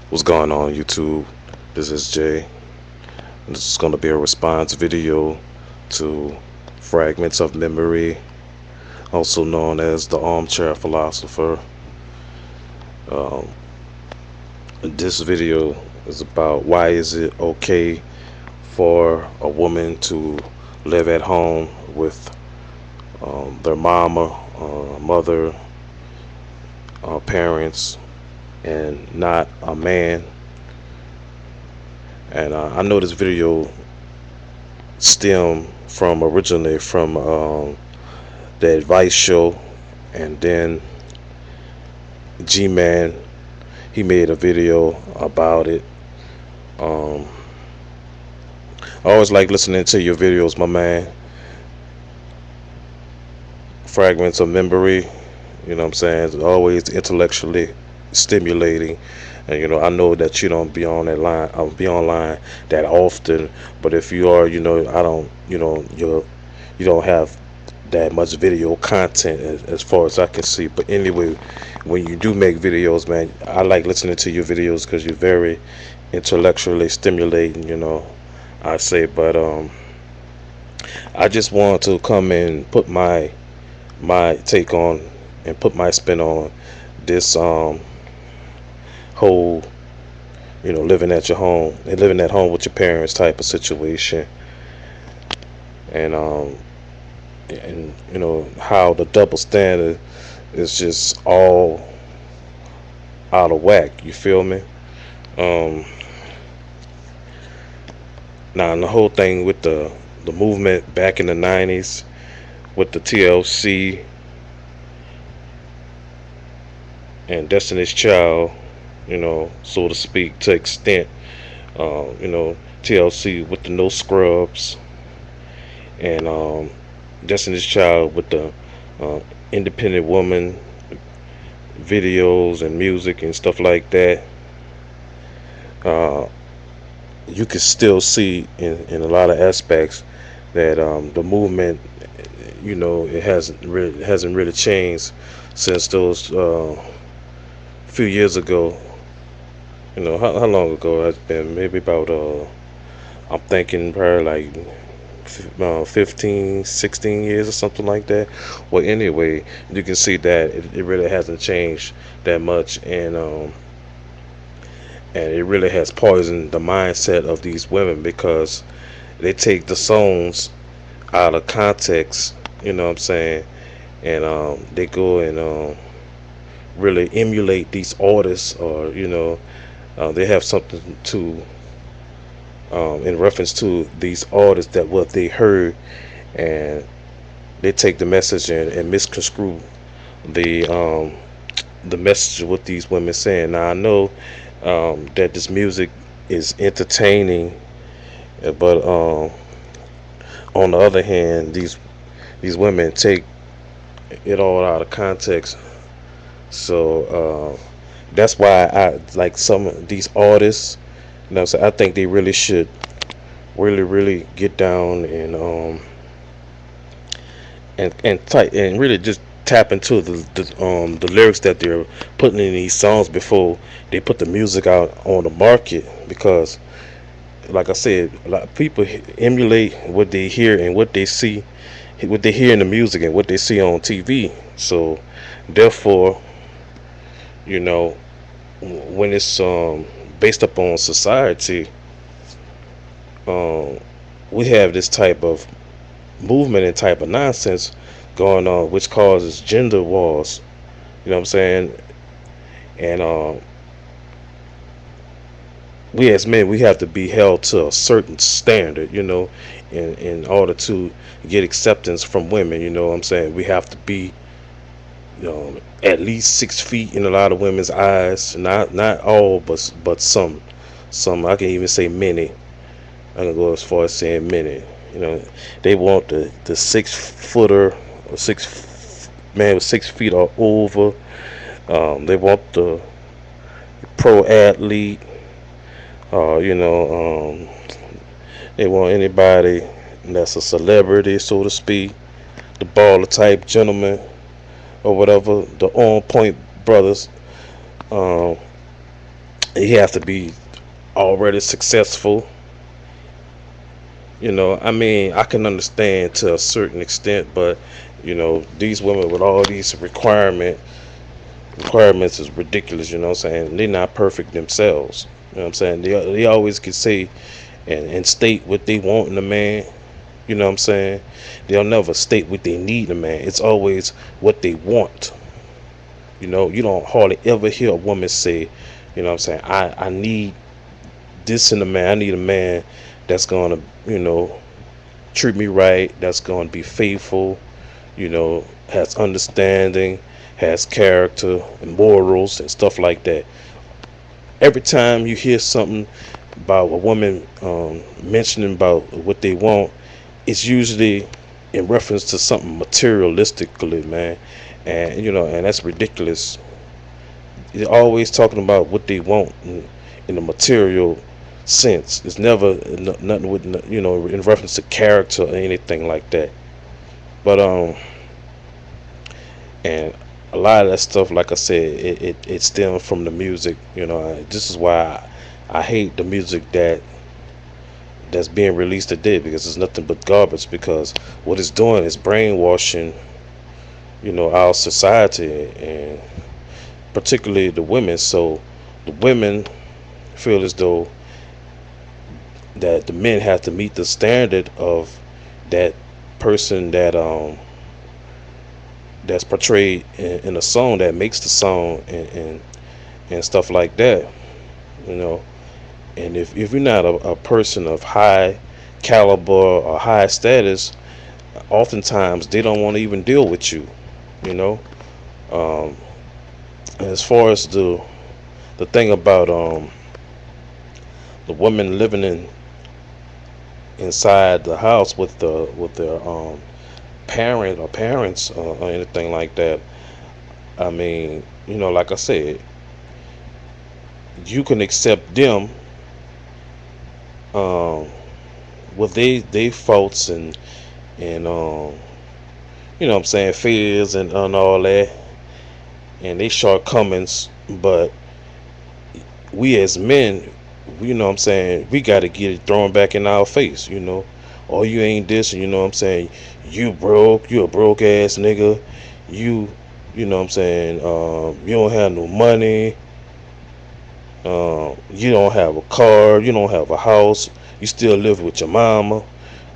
What's going on, YouTube? This is Jay. This is going to be a response video to Fragments of Memory, also known as the Armchair Philosopher. Um, this video is about why is it okay for a woman to live at home with their mama, mother, parents, and not a man. And I know this video stem from originally from the advice show, and then G-Man, he made a video about it. um I always like listening to your videos, my man. Fragments of memory, you know what I'm saying, it's always intellectually stimulating. And I know that you don't be on that line, be online that often, but if you are, I don't, you don't have that much video content as far as I can see. But anyway, when you do make videos, man, I like listening to your videos because you're very intellectually stimulating, I say. But I just want to come and put my take on and put my spin on this whole, living at your home and living at home with your parents type of situation. And how the double standard is just all out of whack. You feel me? Um, Now, and the whole thing with the movement back in the '90s with the TLC and Destiny's Child, so to speak, to extent, TLC with the No Scrubs, and Destiny's Child with the uh, independent woman videos and music and stuff like that. Uh, you can still see in a lot of aspects that the movement, it hasn't really changed since those few years ago. How long ago has it been? Maybe about I'm thinking probably like 15, 16 years or something like that. Well, anyway, you can see that it really hasn't changed that much. And it really has poisoned the mindset of these women because they take the songs out of context, you know what I'm saying, and they go and really emulate these artists, or they have something to in reference to these artists that what they heard, and they take the message and misconstrue the message of what these women saying. Now I know that this music is entertaining, but on the other hand, these women take it all out of context. So that's why I like some of these artists. So I think they really should really get down and really just tap into the lyrics that they're putting in these songs before they put the music out on the market. Because like I said, a lot of people emulate what they hear and what they see, what they hear in the music and what they see on TV. So therefore, you know, when it's based upon society, um, we have this type of movement and type of nonsense going on, which causes gender wars. You know what I'm saying? And we as men, we have to be held to a certain standard, in order to get acceptance from women. You know what I'm saying? We have to be at least 6 feet in a lot of women's eyes. Not all, but some. I can even say many. I can go as far as saying many. They want the 6 footer, or six man with 6 feet or over. They want the pro athlete. They want anybody that's a celebrity, so to speak, the baller type gentleman or whatever, the on point brothers. Um, he has to be already successful. I mean, I can understand to a certain extent, but these women with all these requirements is ridiculous. You know what I'm saying? They're not perfect themselves. You know what I'm saying? They always can say and state what they want in a man. You know what I'm saying? They'll never state what they need in a man. It's always what they want. You don't hardly ever hear a woman say, what I'm saying, I need this in a man. I need a man that's gonna, treat me right, that's gonna be faithful, has understanding, has character and morals and stuff like that. Every time you hear something about a woman mentioning about what they want, it's usually in reference to something materialistically, man. And and that's ridiculous. They're always talking about what they want in a material sense. It's never nothing with in reference to character or anything like that. But and a lot of that stuff, like I said, it stems from the music. This is why I hate the music that's being released today, because it's nothing but garbage. Because what it's doing is brainwashing, our society, and particularly the women. So the women feel as though that the men have to meet the standard of that person that's portrayed in a song, that makes the song, and stuff like that. You know, and if you're not a person of high caliber or high status, oftentimes they don't want to even deal with you. You know, um, as far as the thing about the women living inside the house with their parent or parents or anything like that. I mean, like I said, you can accept them um, with they faults and what I'm saying, fears and all that, and they shortcomings. But we as men, what I'm saying, we got to get it thrown back in our face. Oh, you ain't this, and what I'm saying, you broke, you a broke ass nigga, you what I'm saying, you don't have no money, you don't have a car, you don't have a house, you still live with your mama,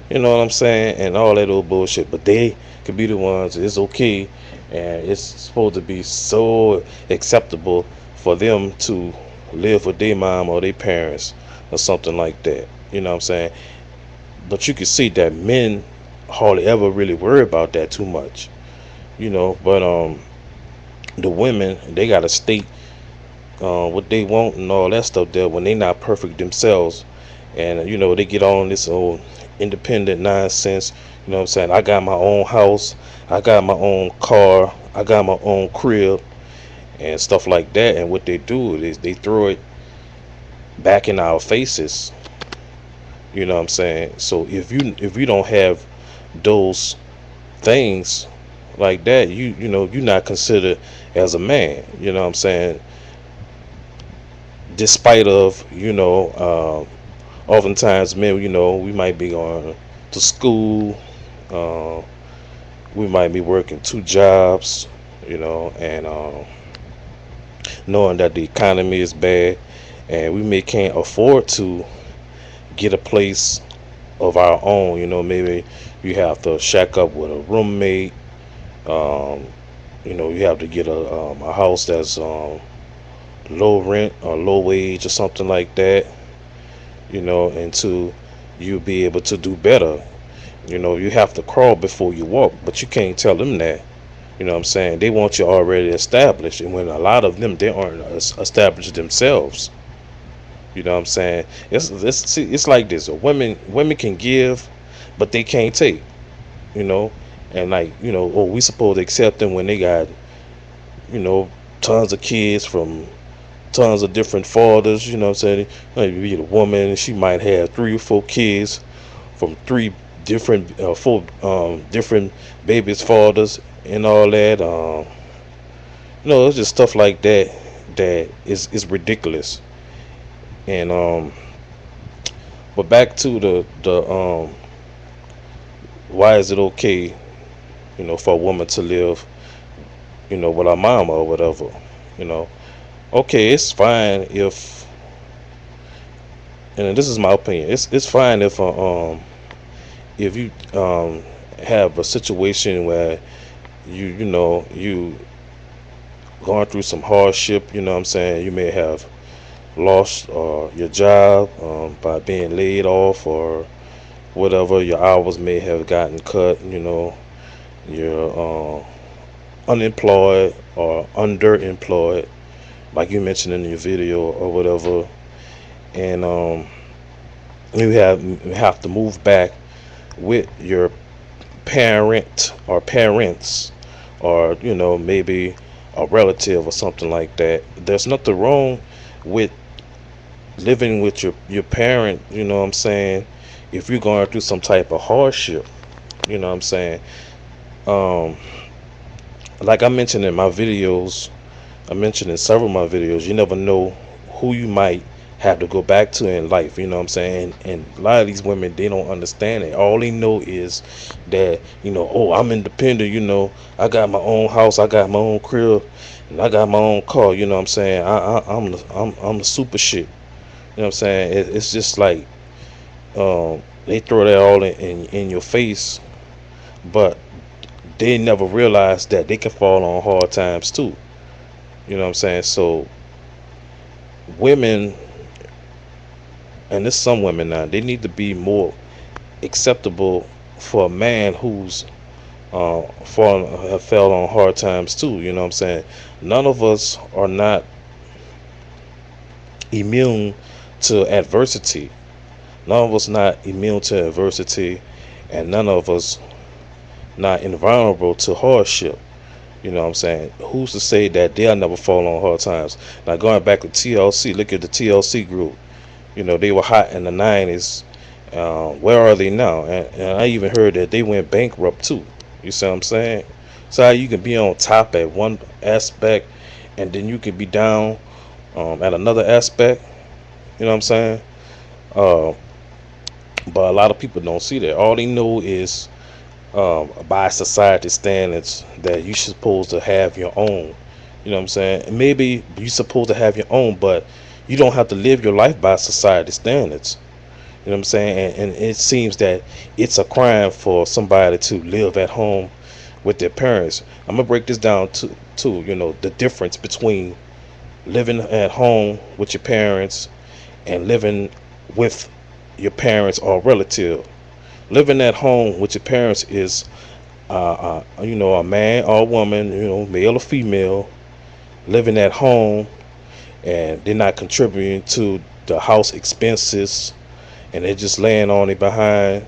you know what I'm saying, and all that old bullshit. But they could be the ones, it's okay, and it's supposed to be so acceptable for them to live with their mom or their parents or something like that. You know what I'm saying? But you can see that men hardly ever really worry about that too much. But the women, they gotta state what they want and all that stuff there when they not perfect themselves. And they get on this old independent nonsense. You know what I'm saying? I got my own house, I got my own car, I got my own crib and stuff like that. And what they do is they throw it back in our faces. You know what I'm saying? So if you don't have those things like that, you're not considered as a man. You know what I'm saying? Despite of oftentimes men, we might be going to school, uh, we might be working two jobs, and knowing that the economy is bad, and we may can't afford to get a place of our own. Maybe you have to shack up with a roommate. Um, you have to get a house that's low rent or low wage or something like that. Until you be able to do better. You have to crawl before you walk, but you can't tell them that. You know what I'm saying? They want you already established, and when a lot of them, they aren't established themselves. You know what I'm saying? It's like this. Women can give, but they can't take. You know, and like oh, we supposed to accept them when they got you know tons of kids from tons of different fathers. You know what I'm saying? Maybe a woman, she might have 3 or 4 kids from 3 different, 4 different babies' fathers and all that. It's just stuff like that that is ridiculous. And but back to the why is it okay, for a woman to live, with her mama or whatever, you know. Okay, it's fine if, and this is my opinion, it's fine if you have a situation where you going through some hardship, you know what I'm saying? You may have lost your job by being laid off or whatever. Your hours may have gotten cut, you're unemployed or underemployed, like you mentioned in your video or whatever. And you have to move back with your parent or parents, or maybe a relative or something like that. There's nothing wrong with living with your parent, you know what I'm saying, if you're going through some type of hardship, you know what I'm saying. um like I mentioned in my videos, I mentioned in several of my videos, you never know who you might have to go back to in life, you know what I'm saying. And a lot of these women, they don't understand it. All they know is that, oh, I'm independent, I got my own house, I got my own crib, and I got my own car, you know what I'm saying. I'm the super shit. You know what I'm saying? It's just like they throw that all in your face, but they never realize that they can fall on hard times too. You know what I'm saying? So women, and there's some women now, they need to be more acceptable for a man who's fell on hard times too. You know what I'm saying? None of us are not immune to adversity. None of us not immune to adversity, and none of us not invulnerable to hardship. You know what I'm saying? Who's to say that they'll never fall on hard times? Now going back to TLC, look at the TLC group. They were hot in the 90s. Where are they now? And I even heard that they went bankrupt too. You see what I'm saying? So how you can be on top at one aspect, and then you can be down at another aspect. You know what I'm saying? Uh, but a lot of people don't see that. All they know is by society standards that you supposed to have your own. You know what I'm saying? Maybe you supposed to have your own, but you don't have to live your life by society standards. You know what I'm saying? And it seems that it's a crime for somebody to live at home with their parents. I'm gonna break this down to the difference between living at home with your parents and living with your parents or relative. Living at home with your parents is a man or a woman, male or female, living at home, and they're not contributing to the house expenses, and they're just laying on it behind,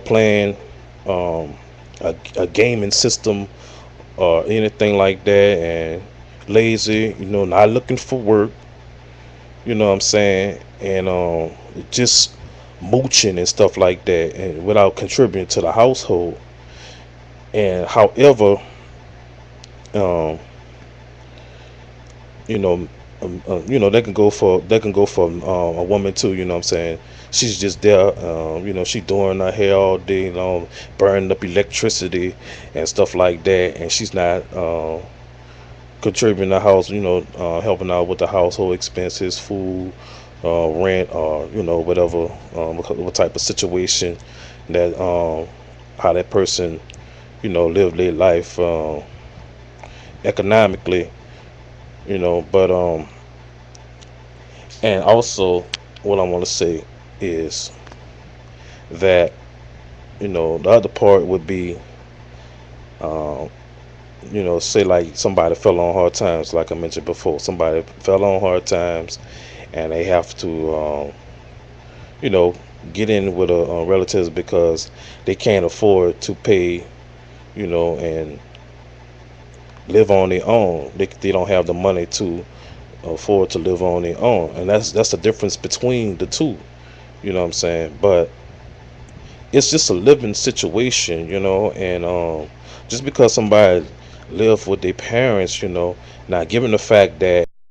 playing um, a gaming system or anything like that, and lazy, not looking for work, you know what I'm saying, and just mooching and stuff like that, and without contributing to the household. And however, um, you know, they can go for a woman too. You know what I'm saying? She's just there. She doing her hair all day, burning up electricity and stuff like that, and she's not contributing to the house. Helping out with the household expenses, food, rent, or whatever, what type of situation that how that person live their life economically. But and also what I want to say is that the other part would be um, say like somebody fell on hard times, like I mentioned before, somebody fell on hard times and they have to you know get in with a relatives because they can't afford to pay, and live on their own. They don't have the money to afford to live on their own, and that's the difference between the two. You know what I'm saying? But it's just a living situation, and just because somebody live with their parents, not given the fact that